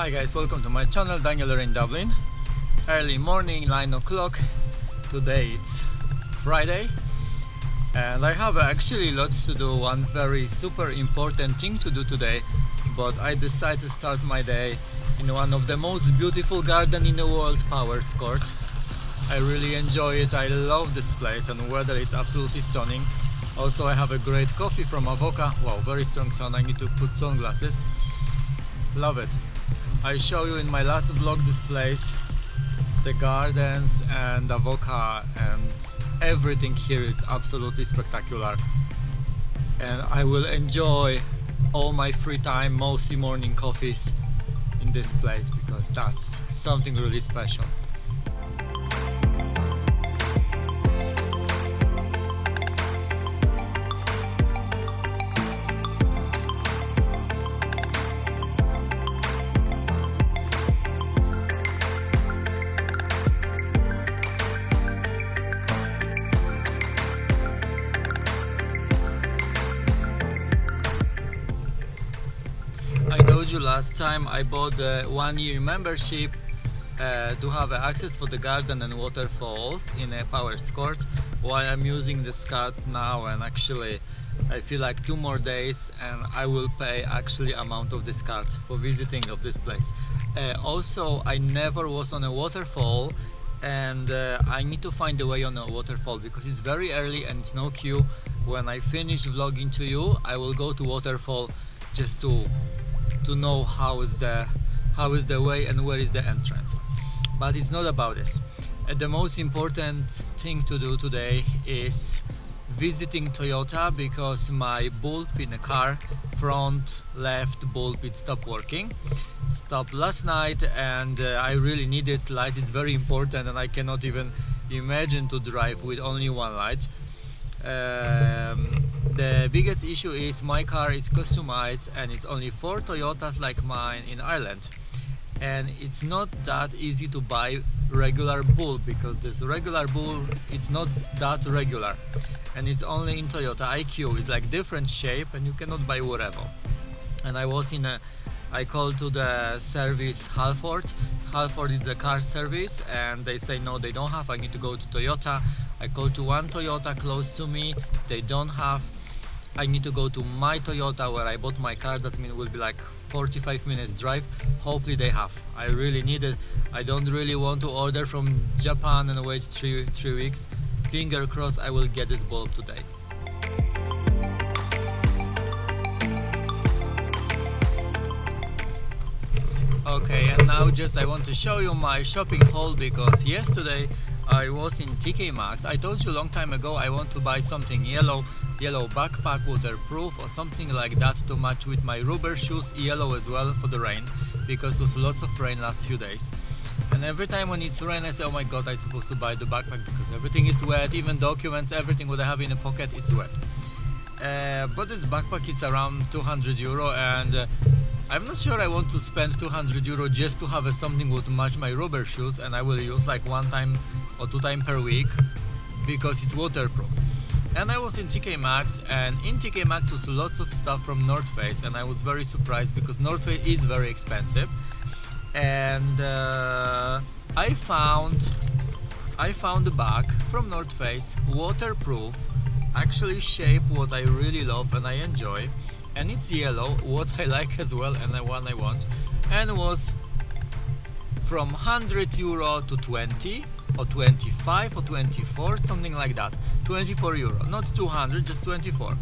Hi guys, welcome to my channel. Daniel are in Dublin. Early morning, 9 o'clock. Today it's Friday and I have actually lots to do. One very super important thing to do today, but I decided to start my day in one of the most beautiful gardens in the world, Powerscourt. I really enjoy it. I love this place and weather is absolutely stunning. Also I have a great coffee from Avoca. Wow, very strong sun. I need to put sunglasses. Love it. I show you in my last vlog this place, the gardens and Avoca, and everything here is absolutely spectacular. And I will enjoy all my free time, mostly morning coffees in this place, because that's something really special. I told you last time I bought a 1-year membership to have access for the garden and waterfalls in a Powerscourt. While I'm using this card now, and actually I feel like 2 more days and I will pay actually amount of this card for visiting of this place. Also I never was on a waterfall, and I need to find a way on a waterfall because it's very early and it's no queue. When I finish vlogging to you, I will go to waterfall just to know how is the way and where is the entrance. But it's not about this. The most important thing to do today is visiting Toyota, because my bulb in the car, front left bulb, it stopped working. Stopped last night and I really need it. Light is very important and I cannot even imagine to drive with only one light. The biggest issue is my car is customized and it's only 4 Toyotas like mine in Ireland, and it's not that easy to buy regular bulb, because this regular bulb it's not that regular and it's only in Toyota IQ. It's like different shape and you cannot buy whatever. And I called to the service Halford is the car service, and they say no, they don't have. I need to go to Toyota. I called to one Toyota close to me, they don't have. I need to go to my Toyota where I bought my car. That means it will be like 45 minutes drive. Hopefully they have. I really need it. I don't really want to order from Japan and wait three weeks. Finger crossed I will get this bulb today. Okay, and now just I want to show you my shopping haul, because yesterday I was in TK Maxx. I told you a long time ago I want to buy something yellow backpack, waterproof or something like that to match with my rubber shoes, yellow as well for the rain, because there was lots of rain last few days. And every time when it's rain I say, oh my god, I'm supposed to buy the backpack because everything is wet, even documents, everything what I have in a pocket is wet. But this backpack is around €200 and I'm not sure I want to spend €200 just to have something would match my rubber shoes, and I will use like 1 time or 2 times per week because it's waterproof. And I was in TK Maxx, and in TK Maxx was lots of stuff from North Face, and I was very surprised because North Face is very expensive. And I found a bag from North Face, waterproof, actually shape what I really love and I enjoy, and it's yellow, what I like as well and the one I want, and was from €100 to 20 or 25 or 24, something like that. €24, not 200, just 24.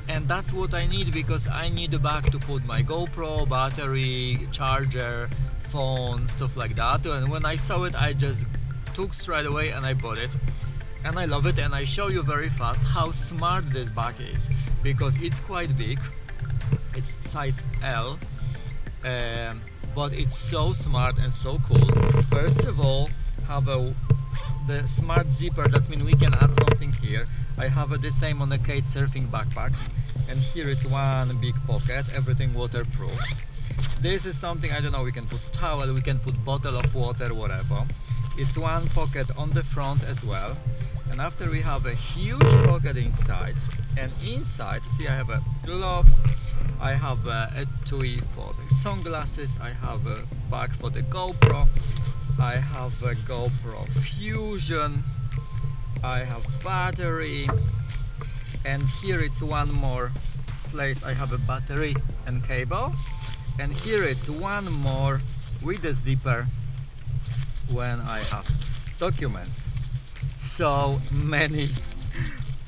And that's what I need, because I need a bag to put my GoPro, battery, charger, phone, stuff like that. And when I saw it I just took straight away and I bought it, and I love it. And I show you very fast how smart this bag is, because it's quite big, it's size L, but it's so smart and so cool. First of all, have the smart zipper, that means we can add something here. I have the same on the Kate surfing backpacks, and here it's one big pocket, everything waterproof. This is something, I don't know, we can put towel, we can put bottle of water, whatever. It's one pocket on the front as well, and after we have a huge pocket inside, and inside, see, I have a gloves, I have a etui for the sunglasses, I have a bag for the GoPro, I have a GoPro Fusion, I have battery, and here it's one more place I have a battery and cable, and here it's one more with a zipper when I have documents. So many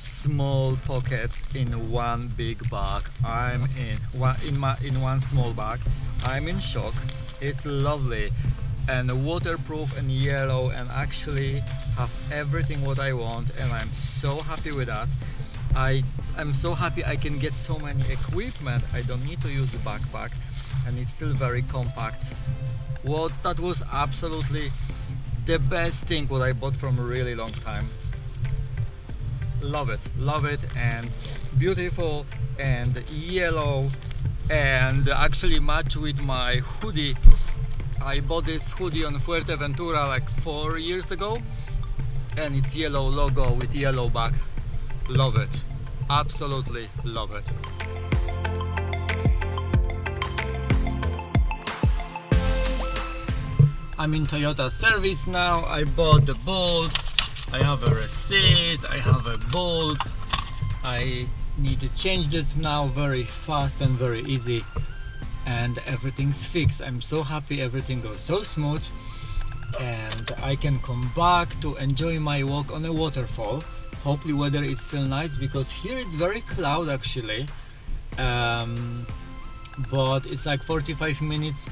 small pockets in one big bag. I'm in one small bag. I'm in shock. It's lovely and waterproof and yellow, and actually have everything what I want, and I'm so happy with that. I'm so happy I can get so many equipment. I don't need to use a backpack, and it's still very compact. Well, that was absolutely the best thing what I bought from a really long time. Love it, and beautiful and yellow, and actually match with my hoodie. I bought this hoodie on Fuerteventura like 4 years ago, and it's yellow logo with yellow back. Love it, absolutely love it. I'm in Toyota service now. I bought the bolt, I have a receipt, I have a bolt. I need to change this now very fast and very easy, and everything's fixed. I'm so happy everything goes so smooth, and I can come back to enjoy my walk on a waterfall. Hopefully weather is still nice, because here it's very cloud actually, but it's like 45 minutes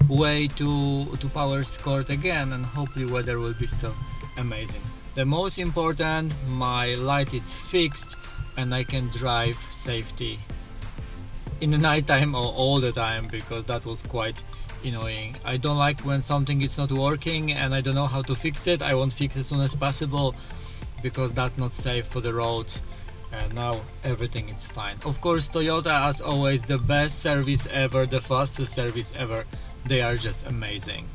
way to Powerscourt again, and hopefully weather will be still amazing. The most important, my light is fixed and I can drive safety in the night time or all the time, because that was quite annoying. I don't like when something is not working and I don't know how to fix it. I want fix as soon as possible, because that's not safe for the road. And now everything is fine. Of course, Toyota, as always, the best service ever, the fastest service ever. They are just amazing.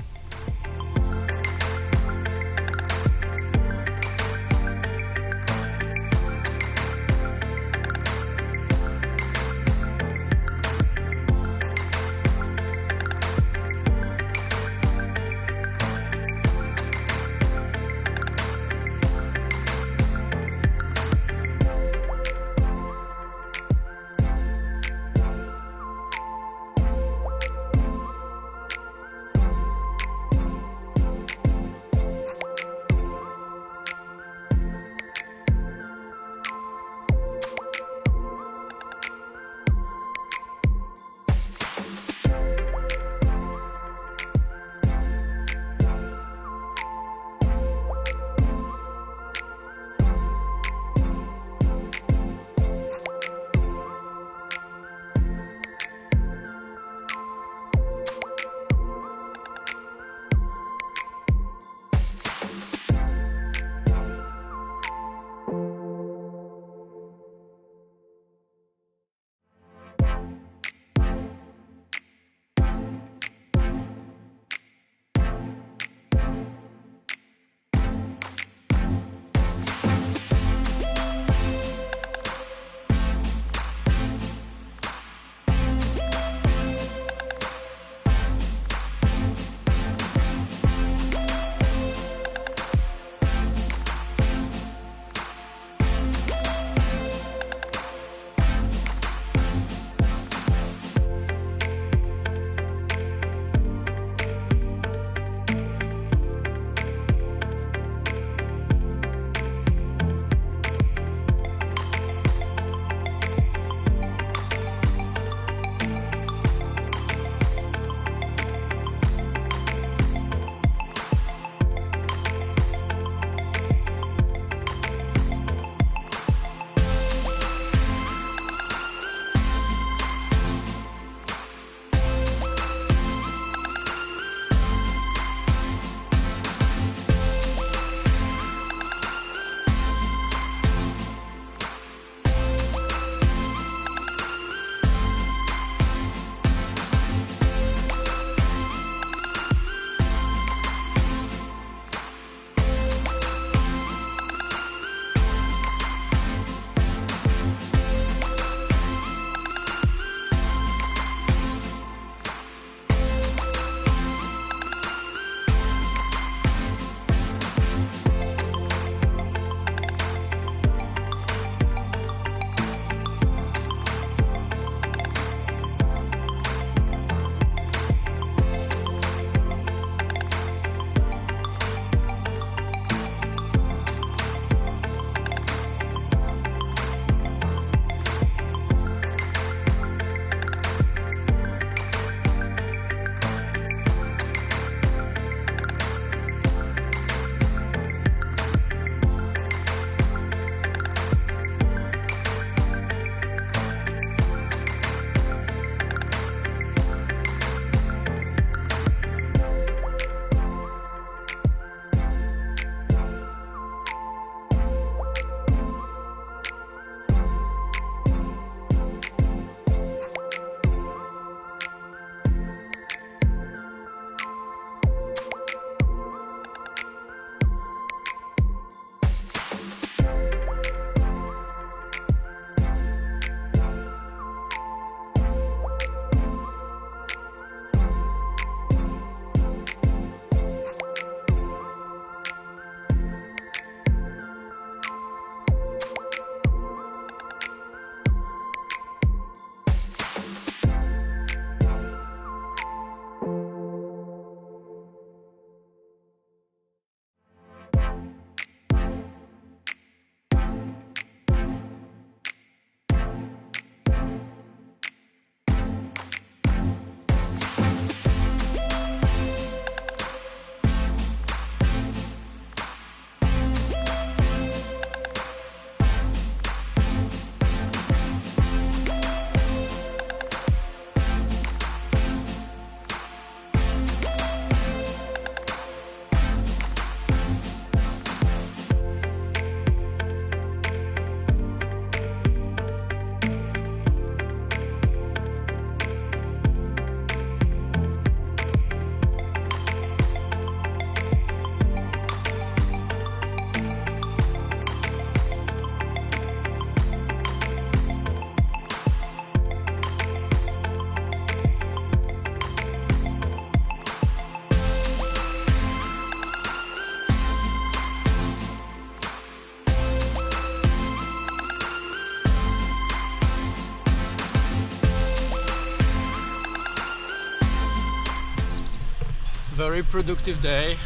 very productive day.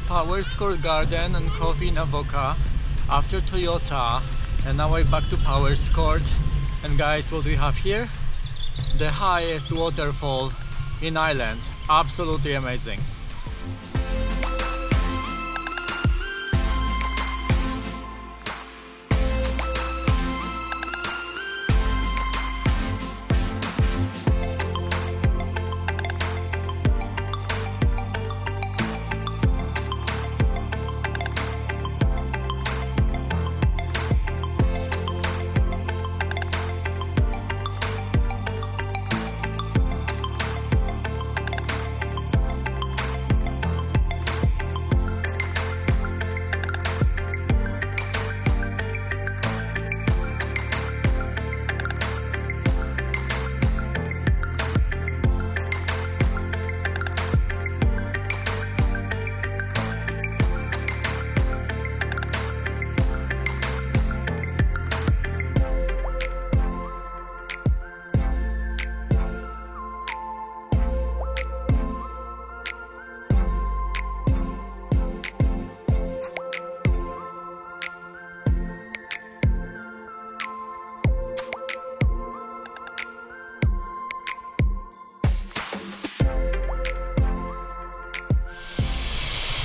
Powerscourt Garden and coffee in Avoca, after Toyota, and now I'm back to Powerscourt. And guys, what we have here? The highest waterfall in Ireland. Absolutely amazing.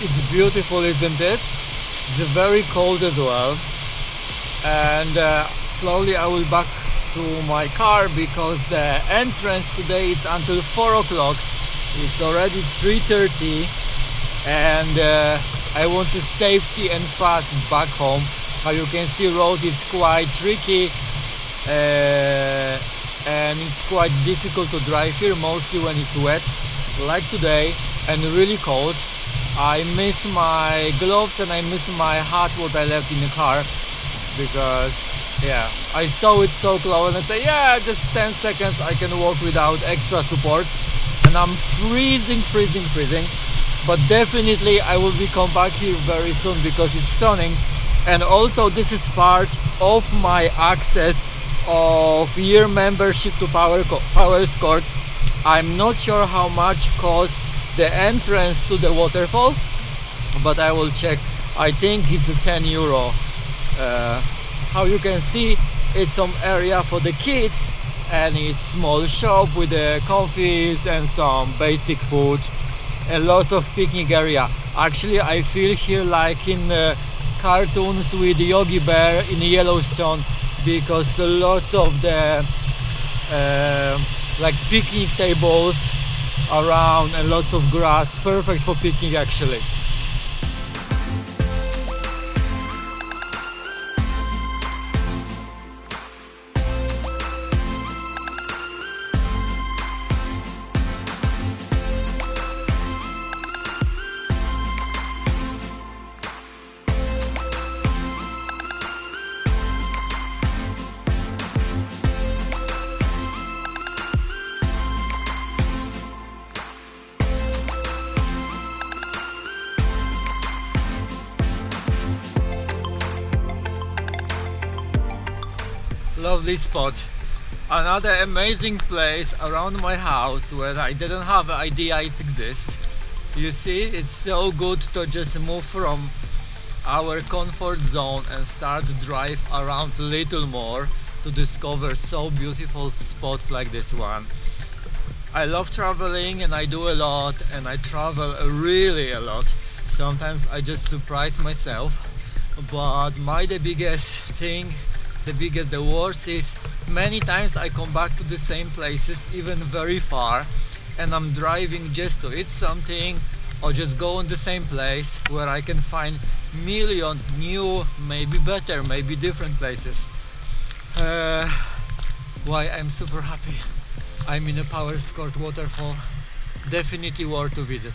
It's beautiful, isn't it? It's very cold as well, and slowly I will back to my car because the entrance today is until 4 o'clock. It's already 3:30, and I want to safety and fast back home. How you can see, road is quite tricky, and it's quite difficult to drive here, mostly when it's wet like today and really cold. I miss my gloves and I miss my hat what I left in the car, because yeah, I saw it so close and I said, yeah, just 10 seconds I can walk without extra support, and I'm freezing. But definitely I will be come back here very soon because it's stunning. And also this is part of my access of year membership to Powerscourt. I'm not sure how much cost the entrance to the waterfall, but I will check. I think it's €10. How you can see, it's some area for the kids, and it's small shop with the coffees and some basic food and lots of picnic area. Actually, I feel here like in cartoons with Yogi Bear in Yellowstone, because lots of the like picnic tables around and lots of grass, perfect for picnic actually. Lovely spot. Another amazing place around my house where I didn't have an idea it exists. You see, it's so good to just move from our comfort zone and start to drive around a little more to discover so beautiful spots like this one. I love traveling and I do a lot, and I travel really a lot. Sometimes I just surprise myself, but the worst is many times I come back to the same places, even very far, and I'm driving just to eat something or just go in the same place where I can find million new, maybe better, maybe different places. Why I'm super happy. I'm in a Powerscourt Waterfall. Definitely worth to visit.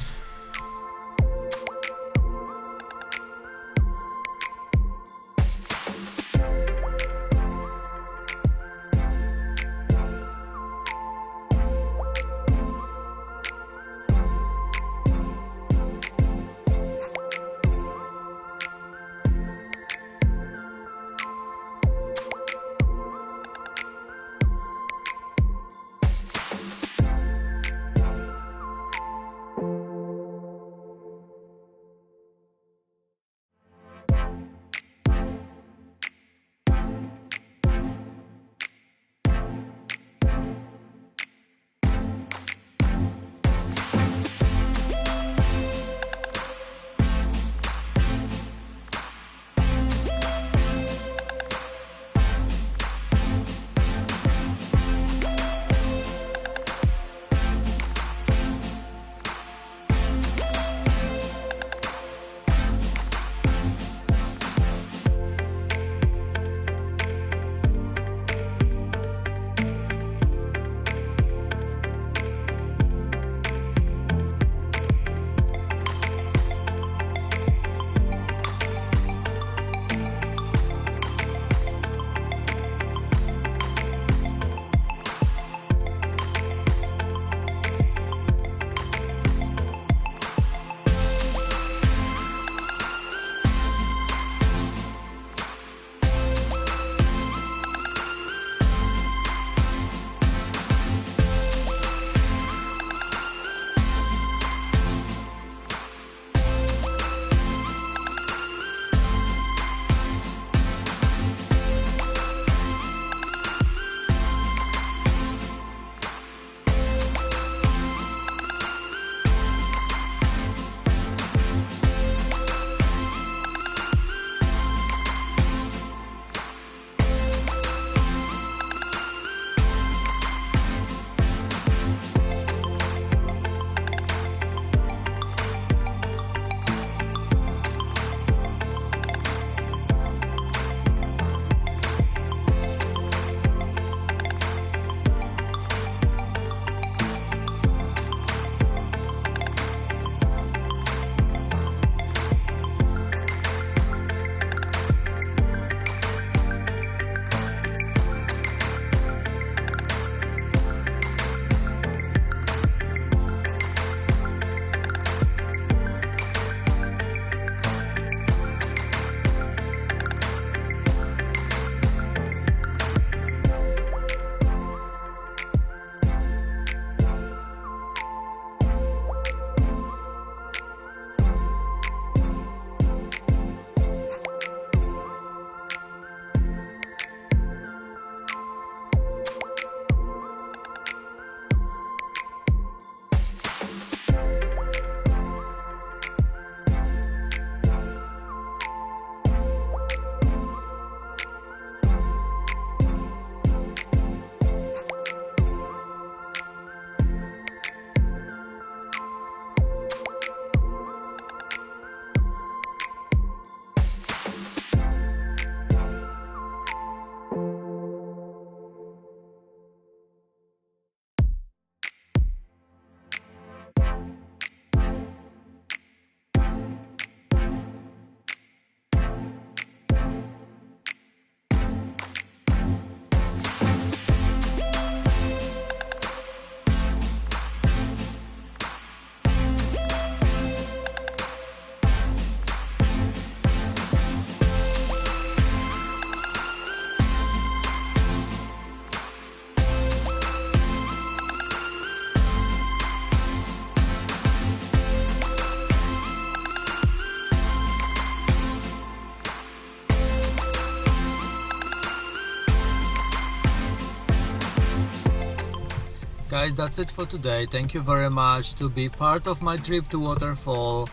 Guys, that's it for today. Thank you very much to be part of my trip to Waterfall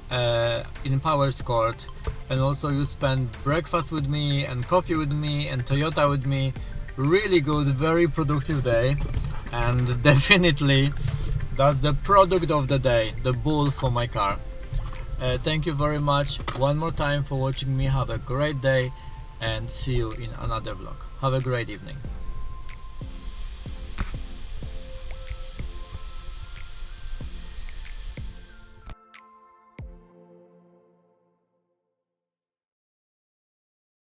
in Powerscourt, and also you spent breakfast with me and coffee with me and Toyota with me. Really good, very productive day, and definitely that's the product of the day, the bull for my car. Thank you very much one more time for watching me. Have a great day and see you in another vlog. Have a great evening.